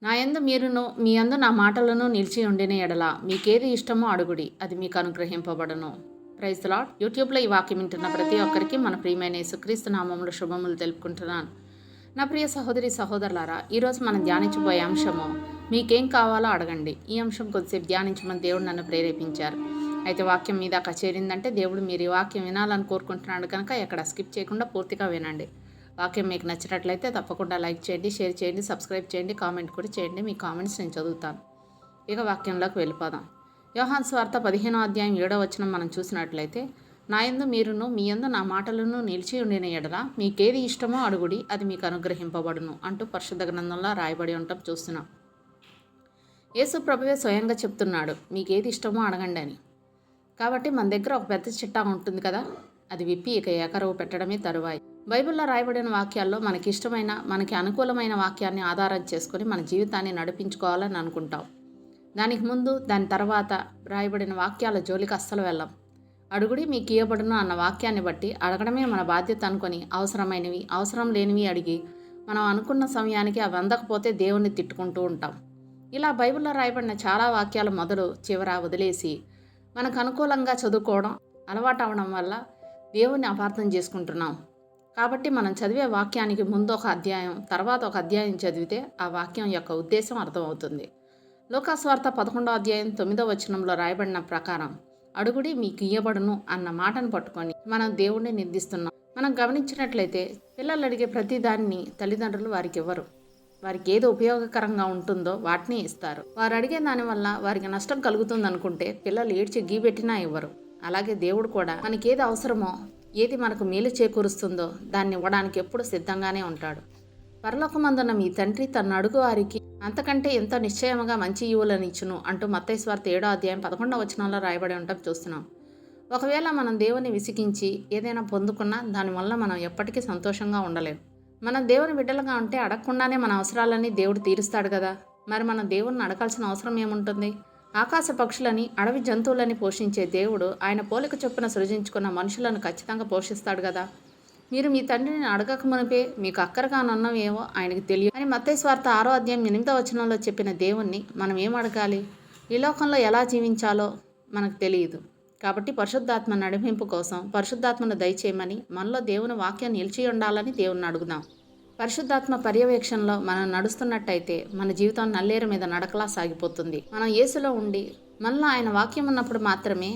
నా యందు మీరును మీ యందు నా మాటలను నిలిచి ఉండిన ఎడల మీకేది ఇష్టమో అడుగుడి అది మీకు అనుగ్రహింపబడును. Praise the lord. యూట్యూబ్లో ఈ వాక్యం వింటున్న ప్రతి ఒక్కరికి మన ప్రియమైన యేసుక్రీస్తు నామములో శుభములు తెలుపుకుంటున్నాను. నా ప్రియ సహోదరి సహోదరులారా, ఈరోజు మనం ధ్యానించబోయే అంశము మీకేం కావాలో అడగండి. ఈ అంశం కొద్దిసేపు ధ్యానించమని దేవుడు నన్ను ప్రేరేపించారు. అయితే వాక్యం మీద చేరిందంటే దేవుడు మీరు ఈ వాక్యం వినాలని కోరుకుంటున్నాడు కనుక ఎక్కడ స్కిప్ చేయకుండా పూర్తిగా వినండి. వాక్యం మీకు నచ్చినట్లయితే తప్పకుండా లైక్ చేయండి, షేర్ చేయండి, సబ్స్క్రైబ్ చేయండి, కామెంట్ కూడా చేయండి. మీ కామెంట్స్ నేను చదువుతాను. ఇక వాక్యంలోకి వెళ్ళిపోదాం. యోహాను సువార్త 15వ అధ్యాయం 7వ వచనం మనం చూసినట్లయితే, నా యందు మీరును మీ యందు నా మాటలను నిలిచి ఉండిన ఎడల మీకేది ఇష్టమో అడుగుడి అది మీకు అనుగ్రహింపబడును అంటూ పరిశుద్ధ గ్రంథంలో రాయబడి ఉండటం చూస్తున్నాం. యేసు ప్రభువే స్వయంగా చెప్తున్నాడు, మీకేది ఇష్టమో అడగండి అని. కాబట్టి మన దగ్గర ఒక పెద్ద చిట్టా ఉంటుంది కదా, అది విప్పి ఇక ఏకరవు పెట్టడమే తరువాయి. బైబిల్లో రాయబడిన వాక్యాల్లో మనకి ఇష్టమైన మనకి అనుకూలమైన వాక్యాన్ని ఆధారం చేసుకొని మన జీవితాన్ని నడిపించుకోవాలని అనుకుంటాం. దానికి ముందు దాని తర్వాత రాయబడిన వాక్యాల జోలికి అస్సలు వెళ్ళం. అడుగుడి మీకు ఇయ్యబడును అన్న వాక్యాన్ని బట్టి అడగడమే మన బాధ్యత అనుకొని అవసరమైనవి అవసరం లేనివి అడిగి మనం అనుకున్న సమయానికి అవి అందకపోతే దేవుణ్ణి తిట్టుకుంటూ ఉంటాం. ఇలా బైబిల్లో రాయబడిన చాలా వాక్యాల మొదలు చివర వదిలేసి మనకు అనుకూలంగా చదువుకోవడం అలవాటు అవడం వల్ల దేవుణ్ణి అపార్థం చేసుకుంటున్నాం. కాబట్టి మనం చదివే వాక్యానికి ముందు ఒక అధ్యాయం తర్వాత ఒక అధ్యాయం చదివితే ఆ వాక్యం యొక్క ఉద్దేశం అర్థమవుతుంది. లూకాసు వార్త 11వ అధ్యాయం 9వ వచనంలో రాయబడిన ప్రకారం అడుగుడి మీకు ఇయ్యబడును అన్న మాటను పట్టుకొని మనం దేవుణ్ణి నిందిస్తున్నాం. మనం గమనించినట్లయితే పిల్లలు అడిగే ప్రతి దాన్ని తల్లిదండ్రులు వారికి ఇవ్వరు. వారికి ఏది ఉపయోగకరంగా ఉంటుందో వాటిని ఇస్తారు. వారు అడిగే దానివల్ల వారికి నష్టం కలుగుతుందనుకుంటే పిల్లలు ఏడ్చి గీబెట్టినా ఇవ్వరు. అలాగే దేవుడు కూడా మనకేది అవసరమో ఏది మనకు మేలు చేకూరుస్తుందో దాన్ని ఇవ్వడానికి ఎప్పుడు సిద్ధంగానే ఉంటాడు. పరలోకమందున్న మీ తండ్రి తన అడుగు వారికి అంతకంటే ఎంతో నిశ్చయముగా మంచి ఈవులనిచ్చును అంటూ మత్తయి సువార్త 7వ అధ్యాయం 11వ వచనంలో రాయబడి ఉండటం చూస్తున్నాం. ఒకవేళ మనం దేవుని విసిగించి ఏదైనా పొందుకున్నా దానివల్ల మనం ఎప్పటికీ సంతోషంగా ఉండలేం. మనం దేవుని బిడ్డలుగా ఉంటే అడగకుండానే మన అవసరాలన్నీ దేవుడు తీరుస్తాడు కదా. మరి మనం దేవుణ్ణి అడగాల్సిన అవసరం ఏముంటుంది? ఆకాశ పక్షులని అడవి జంతువులని పోషించే దేవుడు ఆయన పోలిక చొప్పున సృజించుకున్న మనుషులను ఖచ్చితంగా పోషిస్తాడు కదా. మీరు మీ తండ్రిని అడగక మునిపే మీకు అక్కరగానున్నవేవో ఆయనకు తెలియదు అని మత్తయి సువార్త 6వ అధ్యాయం 8వ వచనంలో చెప్పిన దేవుణ్ణి మనం ఏం అడగాలి? ఈ లోకంలో ఎలా జీవించాలో మనకు తెలియదు. కాబట్టి పరిశుద్ధాత్మ నడిపింపు కోసం పరిశుద్ధాత్మను దయచేయమని మనలో దేవుని వాక్యం నిలిచి ఉండాలని దేవుణ్ణి అడుగుదాం. పరిశుద్ధాత్మ పర్యవేక్షణలో మనం నడుస్తున్నట్టయితే మన జీవితం నల్లేరు మీద నడకలా సాగిపోతుంది. మనం యేసులో ఉండి మనలో ఆయన వాక్యం ఉన్నప్పుడు మాత్రమే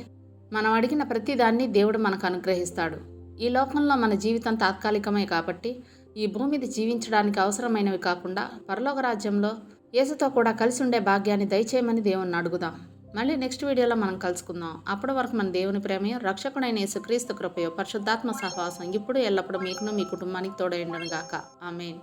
మనం అడిగిన ప్రతి దాన్ని దేవుడు మనకు అనుగ్రహిస్తాడు. ఈ లోకంలో మన జీవితం తాత్కాలికమే కాబట్టి ఈ భూమి మీద జీవించడానికి అవసరమైనవి కాకుండా పరలోక రాజ్యంలో యేసుతో కూడా కలిసి ఉండే భాగ్యాన్ని దయచేయమని దేవుణ్ణి అడుగుదాం. మళ్ళీ నెక్స్ట్ వీడియోలో మనం కలుసుకుందాం. అప్పటి వరకు మన దేవుని ప్రేమయో రక్షకుడైన యేసుక్రీస్తు కృపయో పరిశుద్ధాత్మ సహవాసం ఇప్పుడు ఎల్లప్పుడూ మీకును మీ కుటుంబానికి తోడైండును గాక. ఆమేన్.